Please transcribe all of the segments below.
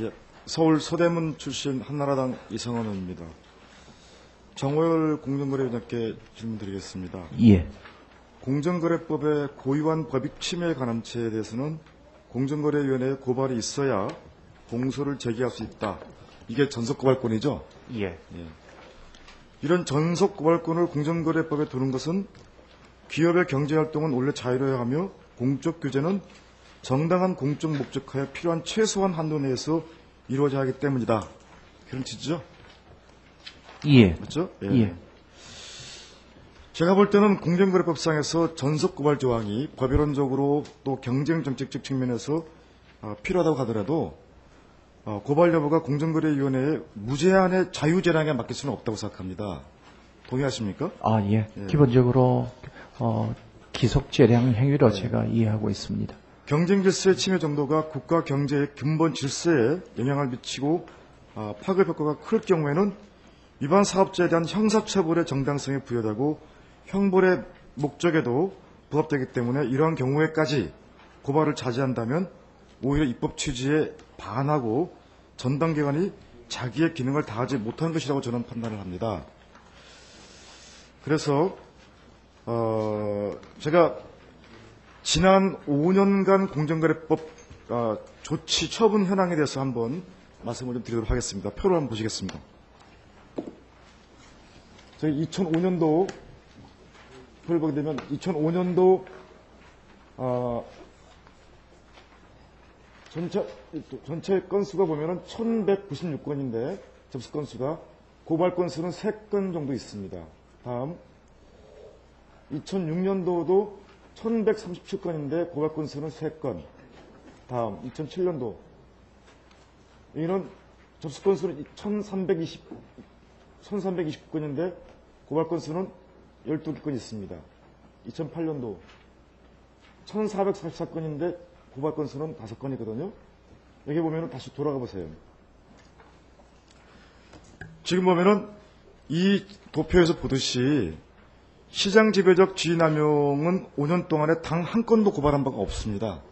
예, 서울 서대문 출신 한나라당 이성원 의원입니다. 정호열 공정거래위원장께 질문드리겠습니다. 예. 공정거래법의 고의한 법익 침해에 관한 죄에 대해서는 공정거래위원회에 고발이 있어야 공소를 제기할 수 있다. 이게 전속고발권이죠? 예. 예. 이런 전속고발권을 공정거래법에 두는 것은 기업의 경제활동은 원래 자유로워야 하며 공적 규제는 정당한 공적 목적하에 필요한 최소한 한도 내에서 이루어져야 하기 때문이다. 그런 취지죠? 예. 맞죠? 예. 예. 제가 볼 때는 공정거래법상에서 전속고발 조항이 법이론적으로 또 경쟁정책적 측면에서 필요하다고 하더라도 고발 여부가 공정거래위원회의 무제한의 자유재량에 맡길 수는 없다고 생각합니다. 동의하십니까? 아, 예. 예. 기본적으로 기속재량 행위로 제가 이해하고 있습니다. 경쟁질서의 침해 정도가 국가 경제의 근본 질서에 영향을 미치고 파급 효과가 클 경우에는 위반 사업자에 대한 형사처벌의 정당성이 부여되고 형벌의 목적에도 부합되기 때문에 이러한 경우에까지 고발을 자제한다면 오히려 입법 취지에 반하고 전당기관이 자기의 기능을 다하지 못한 것이라고 저는 판단을 합니다. 그래서 제가 지난 5년간 공정거래법 조치 처분 현황에 대해서 한번 말씀을 좀 드리도록 하겠습니다. 표를 한번 보시겠습니다. 저희 2005년도 표를 보게 되면 2005년도 전체 건수가 보면은 1196건인데 접수 건수가 고발 건수는 3건 정도 있습니다. 다음 2006년도도 1137건인데 고발 건수는 3건. 다음 2007년도 여기는 접수 건수는 1329건인데 고발 건수는 12건 있습니다. 2008년도 1444건인데 고발 건수는 5건이거든요. 여기 보면은 다시 돌아가 보세요. 지금 보면은 이 도표에서 보듯이 시장 지배적 지위남용은 5년 동안에 단 한 건도 고발한 바가 없습니다.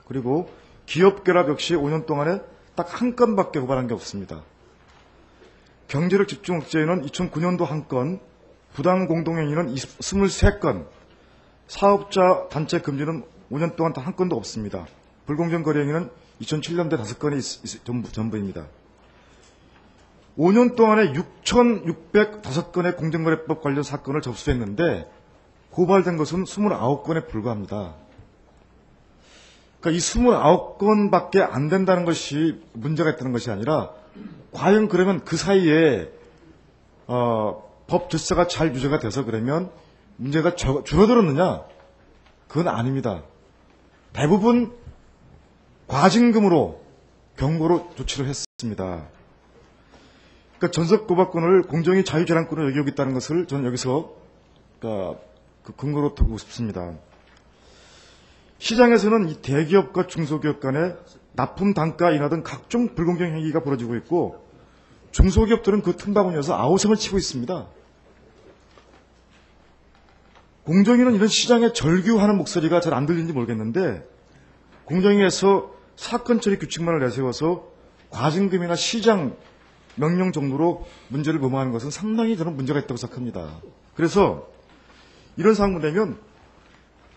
그리고 기업 결합 역시 5년 동안에 딱 한 건밖에 고발한 게 없습니다. 경제력 집중 억제에는 2009년도 1건, 부당 공동행위는 23건, 사업자 단체 금지는 5년 동안 단 한 건도 없습니다. 불공정 거래 행위는 2007년도에 5건이 전부입니다. 5년 동안에 6,605건의 공정거래법 관련 사건을 접수했는데 고발된 것은 29건에 불과합니다. 그러니까 이 29건밖에 안 된다는 것이 문제가 있다는 것이 아니라 과연 그러면 그 사이에 법 질서가 잘 유지가 돼서 그러면 문제가 줄어들었느냐? 그건 아닙니다. 대부분 과징금으로 경고로 조치를 했습니다. 그러니까 전속고발권을 공정위 자유재량권으로 여기고 있다는 것을 저는 여기서 그 근거로 두고 싶습니다. 시장에서는 이 대기업과 중소기업 간에 납품 단가 인하 등 각종 불공정 행위가 벌어지고 있고 중소기업들은 그 틈바구니에서 아우성을 치고 있습니다. 공정위는 이런 시장에 절규하는 목소리가 잘 안 들리는지 모르겠는데 공정위에서 사건 처리 규칙만을 내세워서 과징금이나 시장 명령 정도로 문제를 무마하는 것은 상당히 저는 문제가 있다고 생각합니다. 그래서 이런 상황이 되면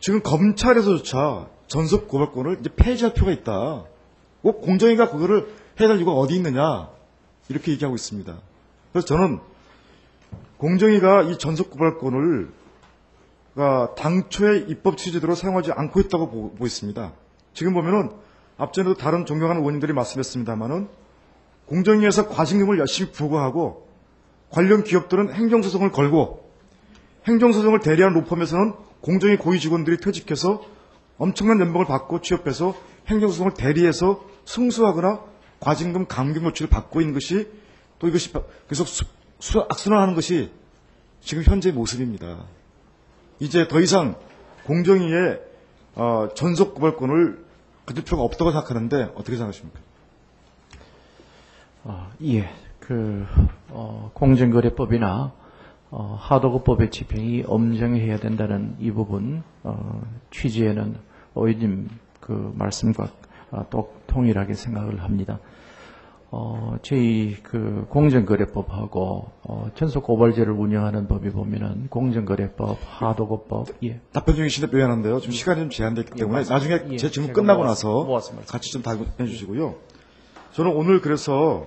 지금 검찰에서조차 전속고발권을 이제 폐지할 필요가 있다. 꼭 공정위가 그거를 해야 이유가 어디 있느냐 이렇게 얘기하고 있습니다. 그래서 저는 공정위가 이 전속고발권을 당초의 입법 취지대로 사용하지 않고 있다고 보고 있습니다. 지금 보면은 앞전에도 다른 존경하는 의원님들이 말씀했습니다만은 공정위에서 과징금을 열심히 부과하고 관련 기업들은 행정소송을 걸고 행정소송을 대리한 로펌에서는 공정위 고위 직원들이 퇴직해서 엄청난 연봉을 받고 취업해서 행정소송을 대리해서 승소하거나 과징금 감경 조치를 받고 있는 것이 또 이것이 계속 악순환하는 것이 지금 현재의 모습입니다. 이제 더 이상 공정위의 전속고발권을 가질 필요가 없다고 생각하는데 어떻게 생각하십니까? 예. 공정거래법이나 하도급법의 집행이 엄정해야 된다는 이 부분 취지에는 의원님 그 말씀과 동일하게 생각을 합니다. 저희 그 공정거래법하고 전속고발제를 운영하는 법에 보면은 공정거래법, 하도급법, 예. 답변 중이신데 미안한데요. 지금 시간이 좀 제한되어 있기 때문에 나중에 예, 제 질문 제가 끝나고 나서 모아서 같이 좀 답변해 주시고요. 저는 오늘 그래서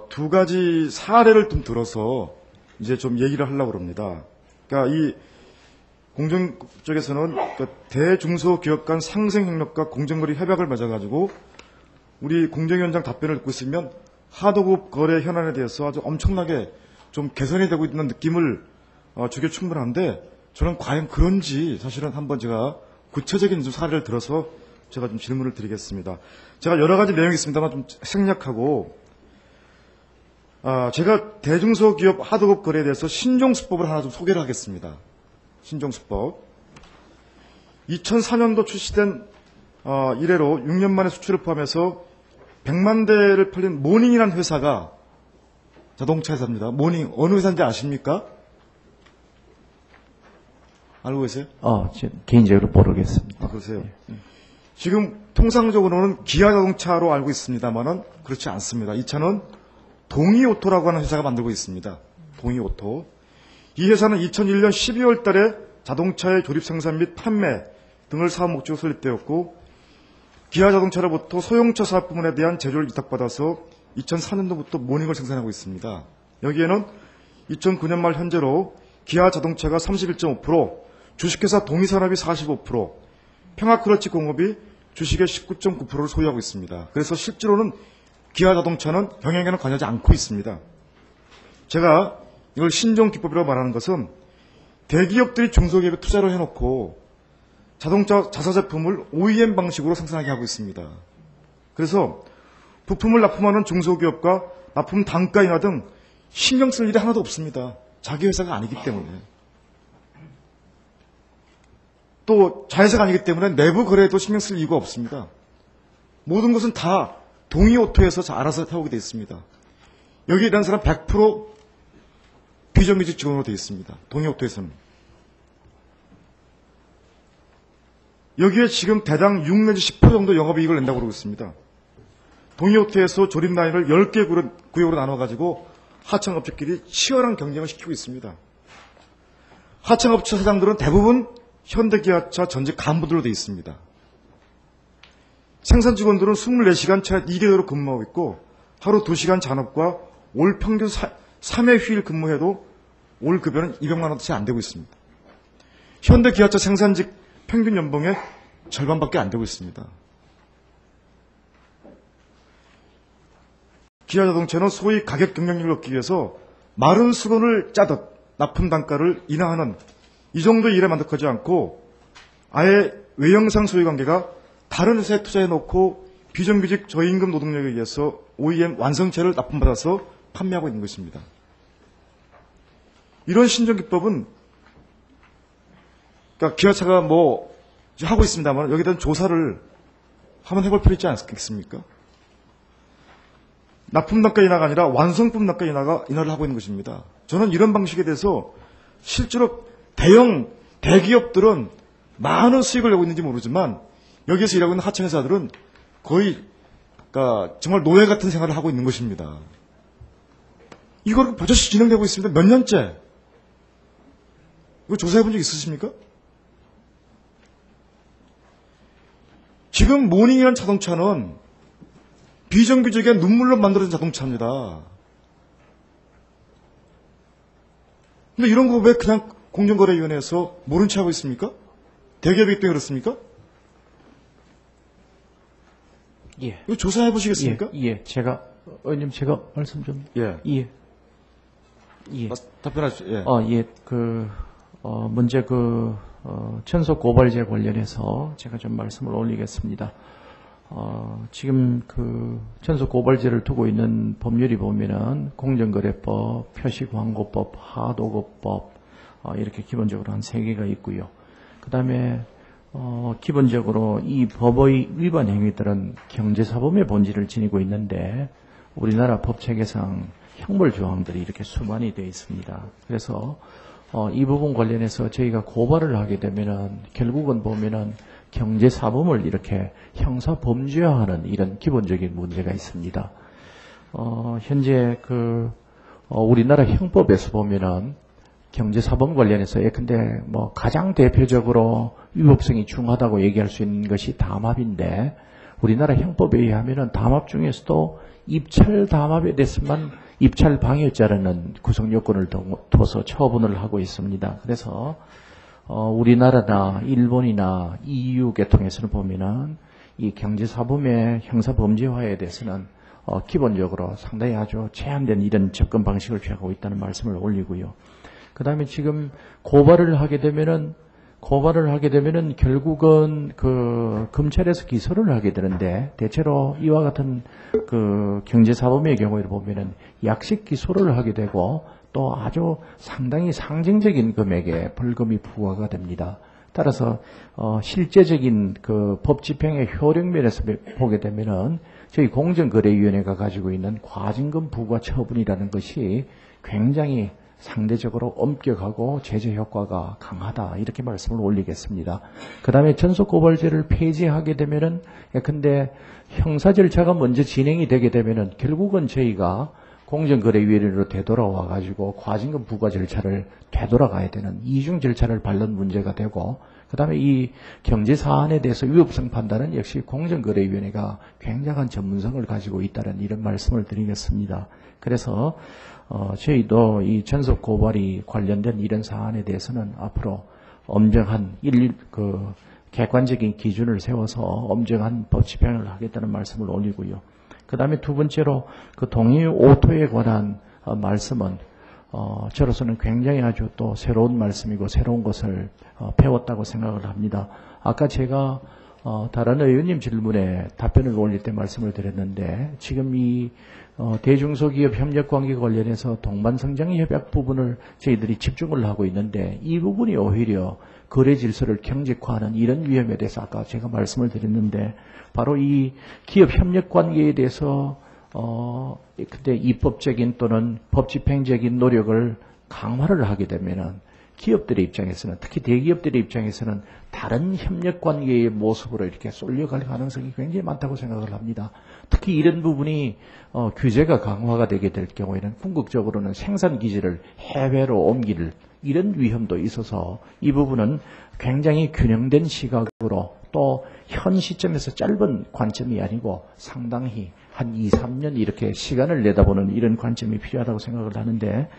두 가지 사례를 좀 들어서 이제 좀 얘기를 하려고 합니다. 그러니까 이 공정 쪽에서는 그 대중소기업 간 상생협력과 공정거래 협약을 맺어가지고 우리 공정위원장 답변을 듣고 있으면 하도급 거래 현안에 대해서 아주 엄청나게 좀 개선이 되고 있는 느낌을 주기 충분한데 저는 과연 그런지 사실은 한번 제가 구체적인 좀 사례를 들어서 제가 좀 질문을 드리겠습니다. 제가 여러 가지 내용이 있습니다만 좀 생략하고 제가 대중소기업 하도급 거래에 대해서 신종수법을 하나 좀 소개를 하겠습니다. 신종수법. 2004년도 출시된 이래로 6년 만에 수출을 포함해서 100만 대를 팔린 모닝이라는 회사가 자동차 회사입니다. 모닝 어느 회사인지 아십니까? 알고 계세요? 개인적으로 모르겠습니다. 그러세요. 지금 통상적으로는 기아자동차로 알고 있습니다만은 그렇지 않습니다. 이 차는 동이오토라고 하는 회사가 만들고 있습니다. 동이오토. 이 회사는 2001년 12월 달에 자동차의 조립 생산 및 판매 등을 사업 목적으로 설립되었고 기아자동차로부터 소형차 사업 부문에 대한 제조를 위탁받아서 2004년도부터 모닝을 생산하고 있습니다. 여기에는 2009년 말 현재로 기아자동차가 31.5%, 주식회사 동이산업이 45%, 평화크러치 공업이 주식의 19.9%를 소유하고 있습니다. 그래서 실제로는 기아자동차는 경영에는 관여하지 않고 있습니다. 제가 이걸 신종기법이라고 말하는 것은 대기업들이 중소기업에 투자를 해놓고 자동차 자사 제품을 OEM 방식으로 생산하게 하고 있습니다. 그래서 부품을 납품하는 중소기업과 납품 단가 인하 등 신경 쓸 일이 하나도 없습니다. 자기 회사가 아니기 때문에. 또 자회사가 아니기 때문에 내부 거래에도 신경 쓸 이유가 없습니다. 모든 것은 다 동이오토에서 알아서 타오게 되어 있습니다. 여기 일하는 사람 100% 비정규직 직원으로 되어 있습니다. 동이오토에서는. 여기에 지금 대당 6 내지 10% 정도 영업이익을 낸다고 그러고 있습니다. 동이오토에서 조립 라인을 10개 구역으로 나눠가지고 하청업체끼리 치열한 경쟁을 시키고 있습니다. 하청업체 사장들은 대부분 현대기아차 전직 간부들로 되어 있습니다. 생산 직원들은 24시간 채 2개월로 근무하고 있고 하루 2시간 잔업과 올 평균 3회 휴일 근무해도 올 급여는 200만 원 채 안 되고 있습니다. 현대기아차 생산직 평균 연봉의 절반밖에 안 되고 있습니다. 기아자동차는 소위 가격 경쟁력을 얻기 위해서 마른 수건을 짜듯 납품 단가를 인하하는 이 정도 일에 만족하지 않고 아예 외형상 소유관계가 다른 회사에 투자해놓고 비정규직 저임금 노동력에 의해서 OEM 완성체를 납품받아서 판매하고 있는 것입니다. 이런 신종기법은 그러니까 기아차가 뭐 하고 있습니다만 여기에 대한 조사를 한번 해볼 필요 있지 않겠습니까? 납품 단가 인하가 아니라 완성품 단가 인하를 하고 있는 것입니다. 저는 이런 방식에 대해서 실제로 대기업들은 많은 수익을 내고 있는지 모르지만 여기에서 일하고 있는 하청회사들은 거의 그러니까 정말 노예 같은 생활을 하고 있는 것입니다. 이걸 버젓이 진행되고 있습니다. 몇 년째. 이거 조사해 본 적 있으십니까? 지금 모닝이라는 자동차는 비정규직의 눈물로 만들어진 자동차입니다. 근데 이런 거 왜 그냥 공정거래위원회에서 모른 채 하고 있습니까? 대기업이기 때문에 그렇습니까? 예. 이거 조사해 보시겠습니까? 예. 제가 말씀 좀. 예. 예. 답변하시죠. 예. 먼저 천속 고발제 관련해서 제가 좀 말씀을 올리겠습니다. 지금 천속 고발제를 두고 있는 법률이 보면은 공정거래법, 표시광고법, 하도급법, 이렇게 기본적으로 한 3개가 있고요. 그 다음에, 기본적으로 이 법의 위반 행위들은 경제사범의 본질을 지니고 있는데, 우리나라 법체계상 형벌 조항들이 이렇게 수반이 되어 있습니다. 그래서, 이 부분 관련해서 저희가 고발을 하게 되면은, 결국은 보면은 경제사범을 이렇게 형사범죄화하는 이런 기본적인 문제가 있습니다. 현재 우리나라 형법에서 보면은 경제사범 관련해서 예컨대 가장 대표적으로 위법성이 중하다고 얘기할 수 있는 것이 담합인데 우리나라 형법에 의하면은 담합 중에서도 입찰 담합에 대해서만 입찰 방해죄라는 구성 요건을 둬서 처분을 하고 있습니다. 그래서 우리나라나 일본이나 EU 계통에서는 보면은 이 경제사범의 형사범죄화에 대해서는 기본적으로 상당히 아주 제한된 이런 접근 방식을 취하고 있다는 말씀을 올리고요. 그 다음에 지금 고발을 하게 되면은 결국은 검찰에서 기소를 하게 되는데 대체로 이와 같은 경제사범의 경우에 보면은 약식 기소를 하게 되고 또 아주 상당히 상징적인 금액의 벌금이 부과가 됩니다. 따라서 실제적인 법 집행의 효력 면에서 보게 되면은 저희 공정거래위원회가 가지고 있는 과징금 부과 처분이라는 것이 굉장히 상대적으로 엄격하고 제재 효과가 강하다 이렇게 말씀을 올리겠습니다. 그 다음에 전속고발제를 폐지하게 되면은 근데 형사 절차가 먼저 진행이 되게 되면은 결국은 저희가 공정거래위원회로 되돌아와 가지고 과징금 부과 절차를 되돌아가야 되는 이중 절차를 밟는 문제가 되고 그 다음에 이 경제사안에 대해서 위법성 판단은 역시 공정거래위원회가 굉장한 전문성을 가지고 있다는 이런 말씀을 드리겠습니다. 그래서 저희도 이 전속고발이 관련된 이런 사안에 대해서는 앞으로 엄정한 객관적인 기준을 세워서 엄정한 법 집행을 하겠다는 말씀을 올리고요. 그 다음에 두 번째로 동의 오토에 관한 말씀은 저로서는 굉장히 아주 또 새로운 말씀이고 새로운 것을 배웠다고 생각을 합니다. 아까 제가 다른 의원님 질문에 답변을 올릴 때 말씀을 드렸는데 지금 이 대중소기업 협력관계 관련해서 동반성장협약 부분을 저희들이 집중을 하고 있는데 이 부분이 오히려 거래 질서를 경직화하는 이런 위험에 대해서 아까 제가 말씀을 드렸는데 바로 이 기업 협력관계에 대해서 근데 입법적인 또는 법 집행적인 노력을 강화를 하게 되면은 기업들의 입장에서는 특히 대기업들의 입장에서는 다른 협력관계의 모습으로 이렇게 쏠려갈 가능성이 굉장히 많다고 생각을 합니다. 특히 이런 부분이 규제가 강화가 되게 될 경우에는 궁극적으로는 생산 기지를 해외로 옮길 이런 위험도 있어서 이 부분은 굉장히 균형된 시각으로 또 현 시점에서 짧은 관점이 아니고 상당히 한 2, 3년 이렇게 시간을 내다보는 이런 관점이 필요하다고 생각을 하는데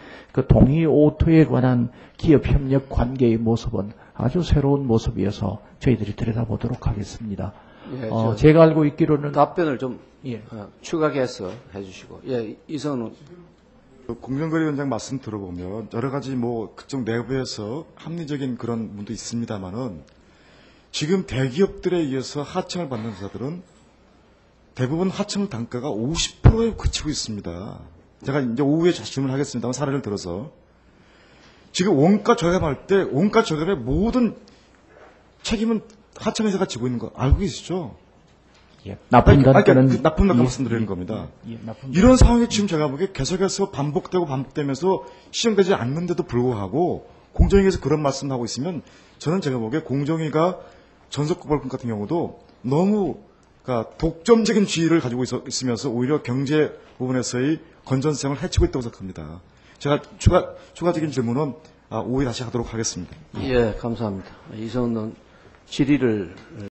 동의 오토에 관한 기업 협력 관계의 모습은 아주 새로운 모습이어서 저희들이 들여다보도록 하겠습니다. 예, 제가 알고 있기로는 답변을 좀 추가해서 해주시고. 예, 이성은 공정거래위원장 말씀 들어보면 여러 가지 그쪽 내부에서 합리적인 그런 부분도 있습니다만은 지금 대기업들에 의해서 하청을 받는 회사들은 대부분 하청 단가가 50%에 그치고 있습니다. 제가 이제 오후에 질문을 하겠습니다만 사례를 들어서 지금 원가 저렴할 때 원가 저렴의 모든 책임은 하청회사가 지고 있는 거 알고 계시죠? 예, 납품 단가는 납품 단가 말씀드리는 겁니다. 납품 이런 상황이 지금 제가 보기에 계속해서 반복되면서 시정되지 않는데도 불구하고 공정위에서 그런 말씀을 하고 있으면 저는 제가 보기에 공정위가 전속고발권 같은 경우도 너무 독점적인 지위를 가지고 있으면서 오히려 경제 부분에서의 건전성을 해치고 있다고 생각합니다. 제가 추가적인 질문은 오후에 다시 하도록 하겠습니다. 예, 감사합니다. 이성은 질의를